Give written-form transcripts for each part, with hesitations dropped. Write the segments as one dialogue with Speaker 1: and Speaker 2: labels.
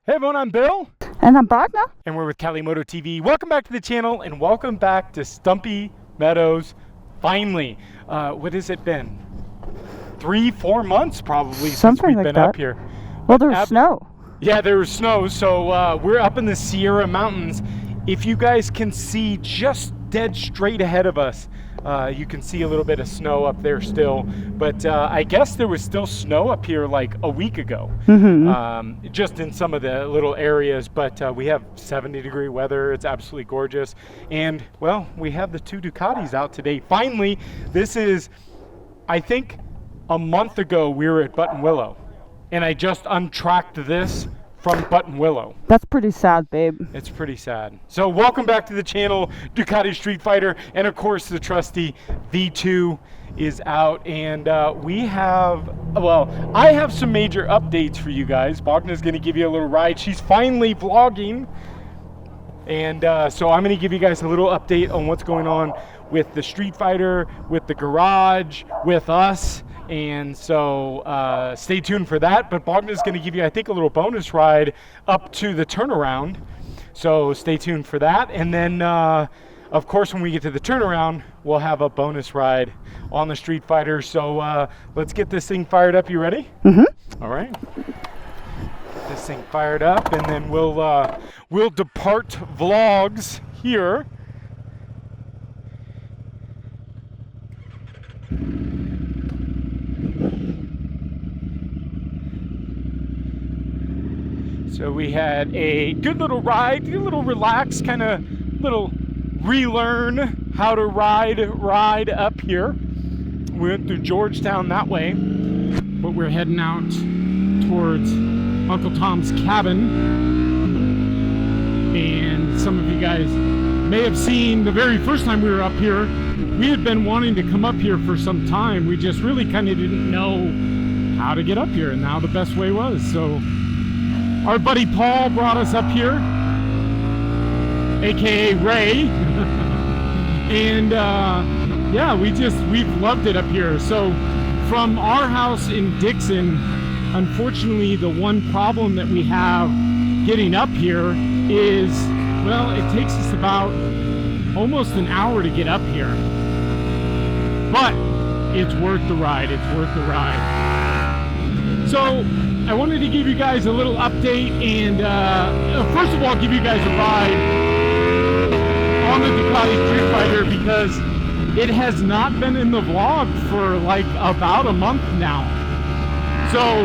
Speaker 1: Hey everyone, I'm Bill.
Speaker 2: And I'm Wagner.
Speaker 1: And we're with Cali Moto TV. Welcome back to the channel and welcome back to Stumpy Meadows. Finally, what has it been? 3-4 months probably since we've been up here.
Speaker 2: Well, there's snow.
Speaker 1: Yeah, there was snow. So we're up in the Sierra Mountains. If you guys can see just dead straight ahead of us, you can see a little bit of snow up there still, but I guess there was still snow up here like a week ago, just in some of the little areas, but we have 70-degree weather. It's absolutely gorgeous. And well, we have the two Ducatis out today. Finally, this is, I think a month ago we were at Buttonwillow and I just untracked this from Buttonwillow.
Speaker 2: That's pretty sad, babe.
Speaker 1: It's pretty sad. So welcome back to the channel, Ducati Street Fighter, and of course the trusty V2 is out, and we have, well, I have some major updates for you guys. Wagner's gonna give you a little ride. She's finally vlogging, and so I'm gonna give you guys a little update on what's going on with the Street Fighter, with the garage, with us. And so stay tuned for that. But Wagner's going to give you, I think, a little bonus ride up to the turnaround. So stay tuned for that. And then, of course, when we get to the turnaround, we'll have a bonus ride on the Street Fighter. So let's get this thing fired up. You ready?
Speaker 2: Mm-hmm.
Speaker 1: All right. Get this thing fired up, and then we'll depart vlogs here. So we had a good little ride, a little relaxed, kind of little relearn how to ride up here. We went through Georgetown that way, but we're heading out towards Uncle Tom's cabin. And some of you guys may have seen the very first time we were up here, we had been wanting to come up here for some time. We just really kind of didn't know how to get up here, and now the best way was. So our buddy Paul brought us up here, aka Ray, and yeah, we've loved it up here. So from our house in Dixon, unfortunately the one problem that we have getting up here is, well, it takes us about almost an hour to get up here, but it's worth the ride. It's worth the ride. So I wanted to give you guys a little update, and first of all, give you guys a ride on the Ducati Street Fighter because it has not been in the vlog for like about a month now. So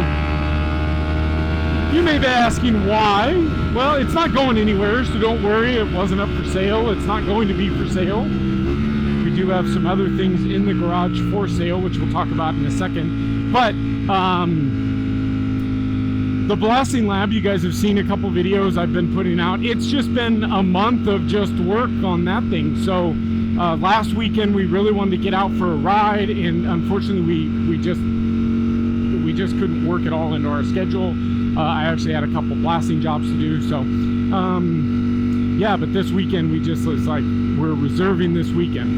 Speaker 1: you may be asking why. Well, it's not going anywhere, so don't worry. It wasn't up for sale. It's not going to be for sale. We do have some other things in the garage for sale, which we'll talk about in a second. But the blasting lab, you guys have seen a couple videos I've been putting out. It's just been a month of just work on that thing. So last weekend we really wanted to get out for a ride, and unfortunately we just couldn't work it all into our schedule. I actually had a couple blasting jobs to do. So yeah, but this weekend we just was like, we're reserving this weekend.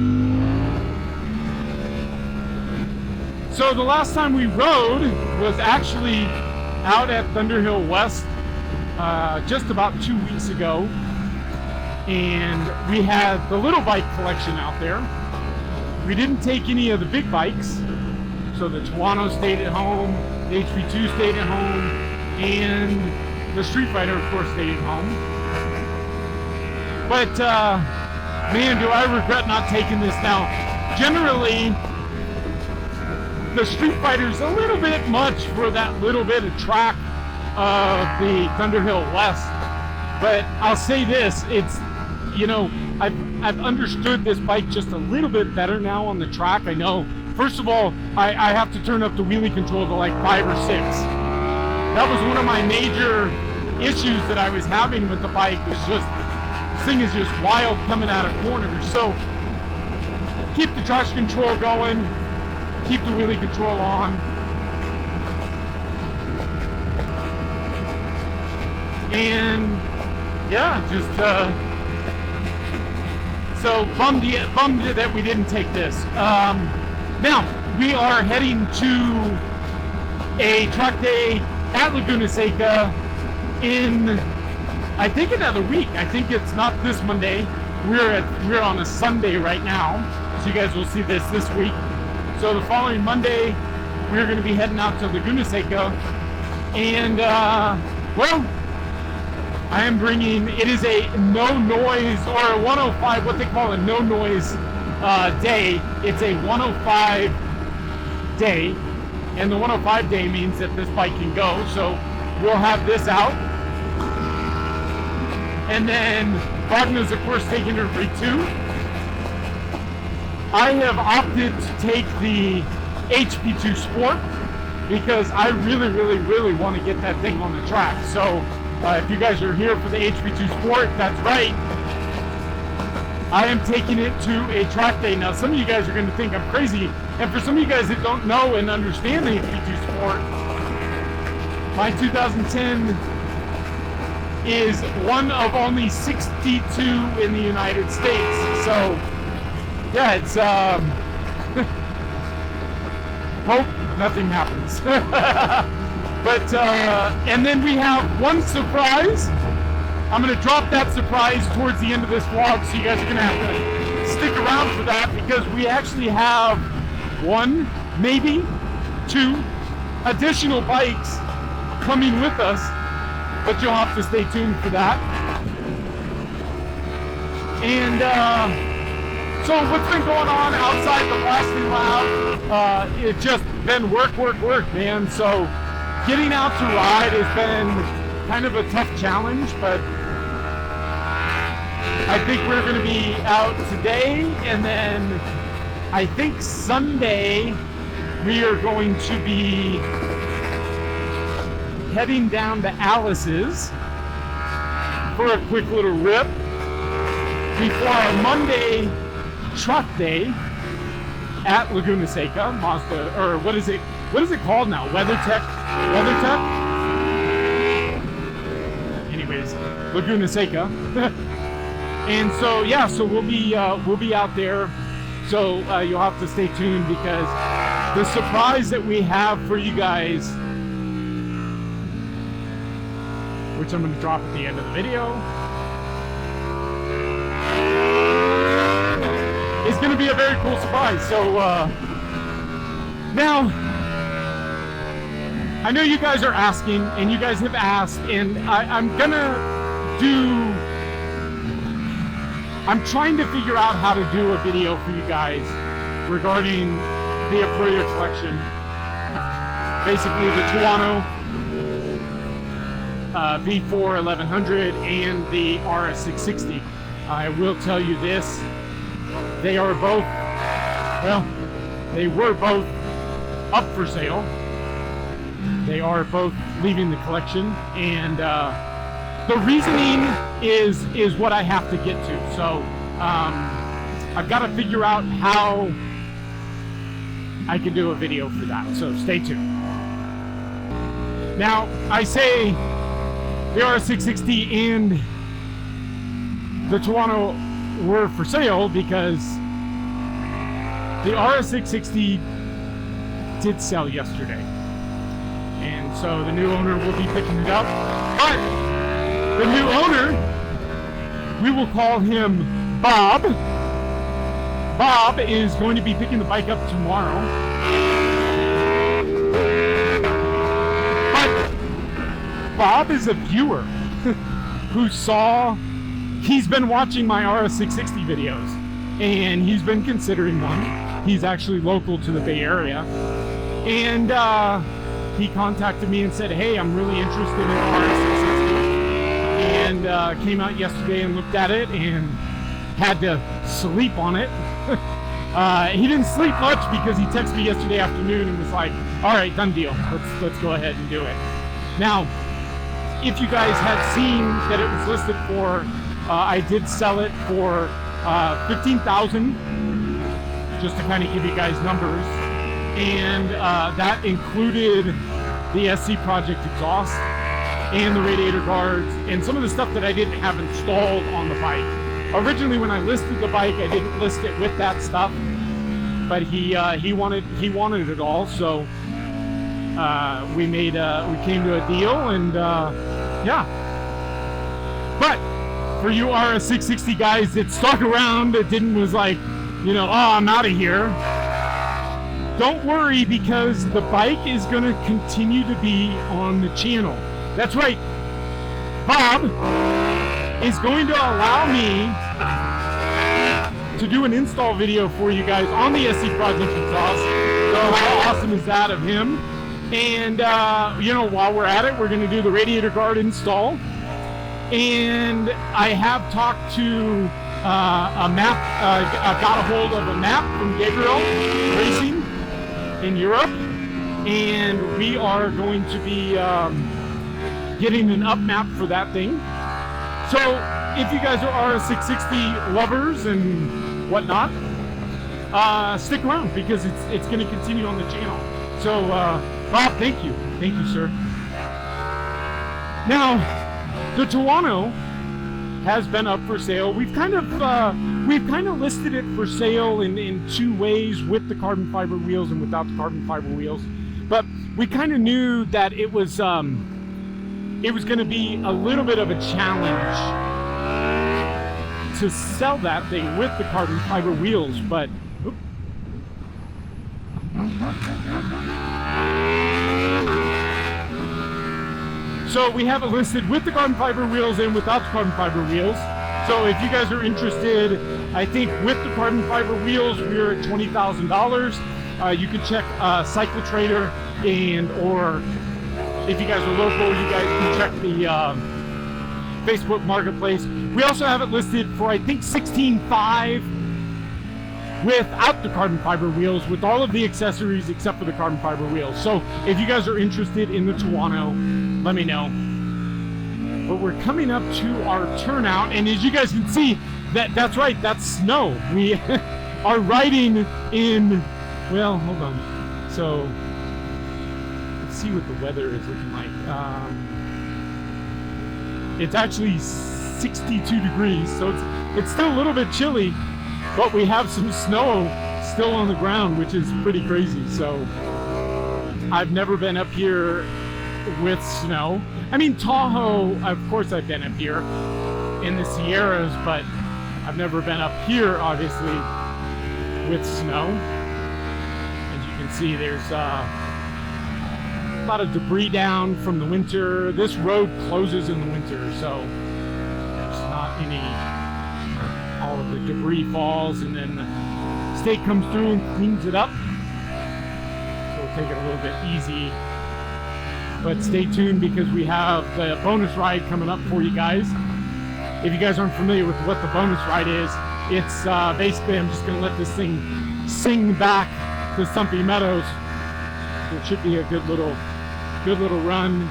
Speaker 1: So the last time we rode was actually out at Thunderhill West just about 2 weeks ago, and we had the little bike collection out there. We didn't take any of the big bikes, so the Tuono stayed at home, the HV2 stayed at home, and the Street Fighter, of course, stayed at home. But man, do I regret not taking this now. Generally, the Street Fighter's a little bit much for that little bit of track of the Thunderhill West, but I'll say this, it's, you know, I've understood this bike just a little bit better now on the track. I know, first of all, I have to turn up the wheelie control to like 5 or 6. That was one of my major issues that I was having with the bike, was just, this thing is just wild coming out of corners. So keep the traction control going, keep the wheelie control on. And yeah, just so bummed that we didn't take this. Now we are heading to a track day at Laguna Seca in, I think, another week. I think it's not this Monday. We're on a Sunday right now, so you guys will see this week. So the following Monday, we're going to be heading out to Laguna Seca, and well, I am bringing. It is a no noise, or a 105, what they call a no noise day. It's a 105 day, and the 105 day means that this bike can go. So we'll have this out, and then Wagner's, of course, taking her for 2. I have opted to take the HP2 Sport because I really, really, really want to get that thing on the track. So if you guys are here for the HP2 Sport, that's right. I am taking it to a track day. Now, some of you guys are going to think I'm crazy, and for some of you guys that don't know and understand the HP2 Sport, my 2010 is one of only 62 in the United States. So, yeah, it's hope nothing happens. But and then we have one surprise. I'm going to drop that surprise towards the end of this vlog, so you guys are going to have to stick around for that, because we actually have 1, maybe 2 additional bikes coming with us, but you'll have to stay tuned for that. And so what's been going on outside the blasting loud? It's just been work, man. So getting out to ride has been kind of a tough challenge, but I think we're going to be out today, and then I think Sunday we are going to be heading down to Alice's for a quick little rip before our Monday truck day at Laguna Seca, Mazda, or what is it called now? WeatherTech? Anyways, Laguna Seca. And so, yeah, so we'll be out there. So you'll have to stay tuned, because the surprise that we have for you guys, which I'm going to drop at the end of the video, is going to be a very cool surprise. So now, I know you guys are asking, and you guys have asked, and I'm trying to figure out how to do a video for you guys regarding the Aprilia collection. Basically the Tuono V4 1100 and the RS660. I will tell you this, they are both, well, they were both up for sale. They are both leaving the collection, and the reasoning is what I have to get to. So I've got to figure out how I can do a video for that, so stay tuned. Now, I say the RS660 and the Tuono were for sale because the RS660 did sell yesterday, and so the new owner will be picking it up. But the new owner, we will call him Bob. Bob is going to be picking the bike up tomorrow. But Bob is a viewer who he's been watching my RS660 videos, and he's been considering one. He's actually local to the Bay Area, and he contacted me and said, hey, I'm really interested in RS660, and came out yesterday and looked at it and had to sleep on it. He didn't sleep much because he texted me yesterday afternoon and was like, all right, done deal, let's go ahead and do it. Now, if you guys had seen that it was listed for, I did sell it for $15,000, just to kind of give you guys numbers, and that included the SC Project exhaust and the radiator guards and some of the stuff that I didn't have installed on the bike. Originally, when I listed the bike, I didn't list it with that stuff, but he wanted it all, so we came to a deal, and Yeah. But for you RS660 guys that stuck around, that was like, you know, oh, I'm out of here. Don't worry, because the bike is going to continue to be on the channel. That's right. Bob is going to allow me to do an install video for you guys on the SC Project exhaust. So how awesome is that of him? And you know, while we're at it, we're going to do the radiator guard install. And I have talked to a map, got a hold of a map from Gabriel Racing in Europe, and we are going to be getting an up map for that thing. So if you guys are RS660 lovers and whatnot, stick around, because it's going to continue on the channel. So Bob, thank you, sir. Now the Tuono has been up for sale. We've kind of listed it for sale in two ways, with the carbon fiber wheels and without the carbon fiber wheels. But we kind of knew that it was going to be a little bit of a challenge to sell that thing with the carbon fiber wheels. But so we have it listed with the carbon fiber wheels and without the carbon fiber wheels. So if you guys are interested, I think with the carbon fiber wheels, we're at $20,000. You can check Cycle Trader, or if you guys are local, you guys can check the Facebook Marketplace. We also have it listed for, I think, $16,500 without the carbon fiber wheels, with all of the accessories except for the carbon fiber wheels. So if you guys are interested in the Tuono, let me know. But we're coming up to our turnout, and as you guys can see, that's right, that's snow. We are riding in, well, hold on. So let's see what the weather is looking like. It's actually 62 degrees, so it's still a little bit chilly, but we have some snow still on the ground, which is pretty crazy. So I've never been up here with snow. I mean, Tahoe, of course I've been up here in the Sierras, but I've never been up here, obviously, with snow. As you can see, there's a lot of debris down from the winter. This road closes in the winter, so there's not any, all of the debris falls, and then the state comes through and cleans it up. So we'll take it a little bit easy. But stay tuned, because we have the bonus ride coming up for you guys. If you guys aren't familiar with what the bonus ride is, it's basically, I'm just going to let this thing sing back to Stumpy Meadows. So it should be a good little run.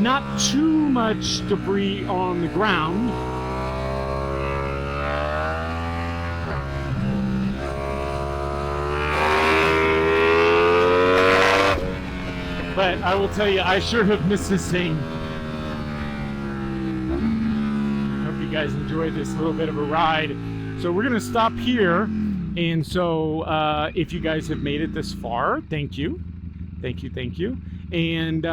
Speaker 1: Not too much debris on the ground. But I will tell you, I sure have missed this thing. I hope you guys enjoyed this little bit of a ride. So we're gonna stop here. And so if you guys have made it this far, thank you. Thank you, thank you. And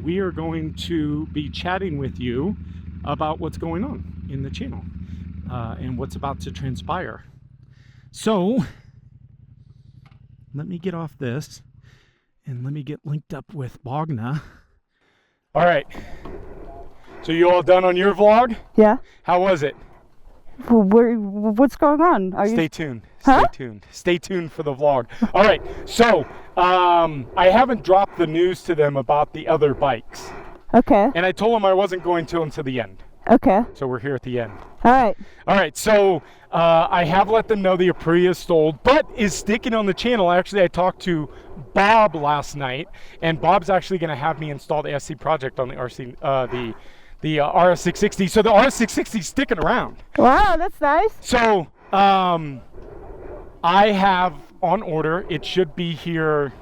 Speaker 1: we are going to be chatting with you about what's going on in the channel and what's about to transpire. So let me get off this. And let me get linked up with Bogna. All right. So you all done on your vlog?
Speaker 2: Yeah.
Speaker 1: How was it?
Speaker 2: What's going on?
Speaker 1: Stay tuned.
Speaker 2: Huh?
Speaker 1: Stay tuned. Stay tuned for the vlog. All right. So I haven't dropped the news to them about the other bikes.
Speaker 2: Okay.
Speaker 1: And I told them I wasn't going to until the end.
Speaker 2: Okay.
Speaker 1: So we're here at the end.
Speaker 2: All right.
Speaker 1: All right. So I have let them know the Aprilia is sold, but is sticking on the channel. Actually, I talked to Bob last night, and Bob's actually going to have me install the SC Project on the RS660. So the RS660 is sticking around.
Speaker 2: Wow, that's nice.
Speaker 1: So I have on order. It should be here,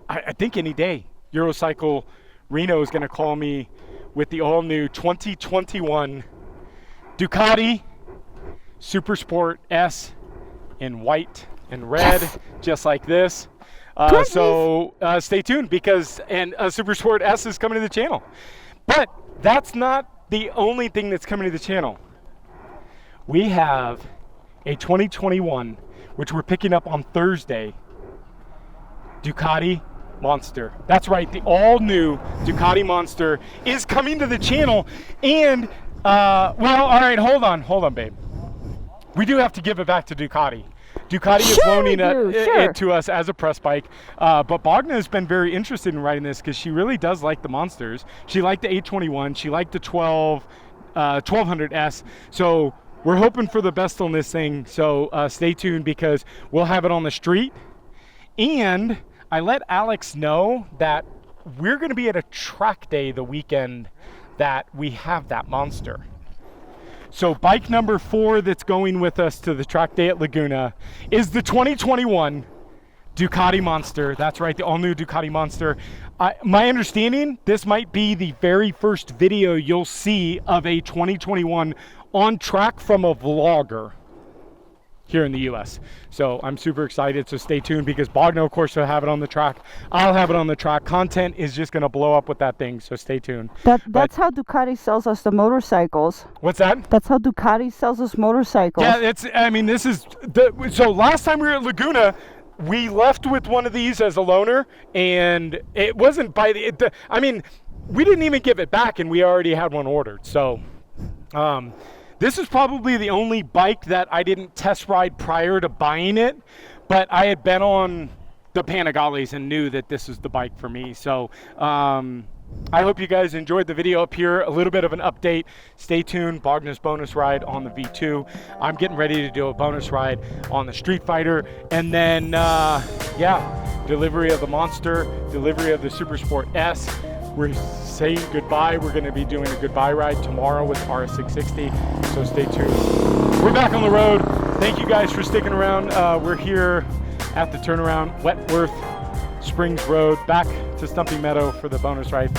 Speaker 1: I think, any day. Eurocycle Reno is going to call me with the all-new 2021 Ducati Super Sport S in white and red, just like this. So stay tuned because Super Sport S is coming to the channel. But that's not the only thing that's coming to the channel. We have a 2021, which we're picking up on Thursday, Ducati Monster. That's right, the all-new Ducati Monster is coming to the channel. And, well, all right, hold on, babe. We do have to give it back to Ducati. Ducati is loaning it to us as a press bike, but Bogna has been very interested in riding this because she really does like the Monsters. She liked the 821, she liked the 1200S, so we're hoping for the best on this thing. So stay tuned because we'll have it on the street. And I let Alex know that we're going to be at a track day the weekend that we have that Monster. So bike number 4 that's going with us to the track day at Laguna is the 2021 Ducati Monster. That's right, the all-new Ducati Monster. My understanding, this might be the very first video you'll see of a 2021 on track from a vlogger here in the US. So I'm super excited, so stay tuned because Bogno, of course, will have it on the track. I'll have it on the track. Content is just gonna blow up with that thing, so stay tuned.
Speaker 2: That's how Ducati sells us the motorcycles.
Speaker 1: What's that?
Speaker 2: That's how Ducati sells us motorcycles.
Speaker 1: Yeah, this is, so last time we were at Laguna, we left with one of these as a loaner, and it wasn't we didn't even give it back and we already had one ordered. So, this is probably the only bike that I didn't test ride prior to buying it, but I had been on the Panigales and knew that this is the bike for me. So I hope you guys enjoyed the video up here. A little bit of an update. Stay tuned. Bogna's bonus ride on the V2. I'm getting ready to do a bonus ride on the Street Fighter. And then, delivery of the Monster, delivery of the Super Sport S. We're saying goodbye. We're going to be doing a goodbye ride tomorrow with RS660, so stay tuned. We're back on the road. Thank you guys for sticking around. We're here at the turnaround, Wentworth Springs Road, back to Stumpy Meadow for the bonus ride.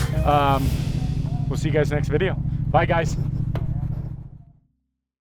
Speaker 1: We'll see you guys next video. Bye, guys.